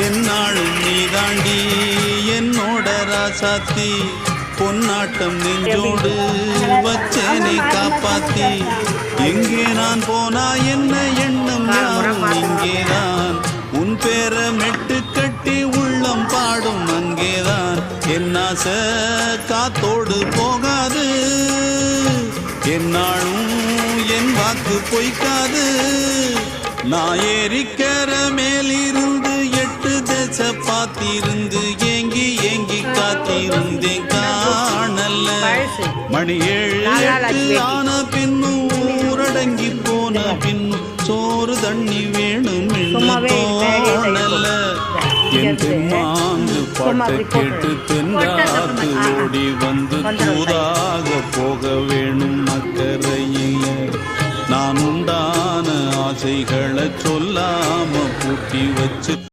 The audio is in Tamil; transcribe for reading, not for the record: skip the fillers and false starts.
என்னாலும் நீ தாண்டி என்னோட ராசாத்தி பொன்னாட்டம் நெஞ்சோடு வச்சேனை காப்பாத்தி எங்கே நான் போனா என்ன எண்ணம் யாரும் இங்கேதான் உன் பேர மெட்டு கட்டி உள்ளம் பாடும் அங்கேதான் என்னாச காத்தோடு போகாது என்னாலும் என் வாக்கு பொய்க்காது நான் ஏறிக்கிற மேலிருந்து 8 தேச பார்த்திருந்து ஏங்கி ஏங்கி காத்திருந்தேன் காணல்ல மணி 7 ஆன பின்னும் ஊரடங்கி போன பின்னும் சோறு தண்ணி வேணும் தோணல்ல என் தெம்மாங்கு பாட்டை கேட்டு தென்றாத்து ஓடி வந்து தூதாக போக வேணும் அக்கறையில் நான் உண்டான ஆசைகளை சொல்லாம பூட்டி வச்சு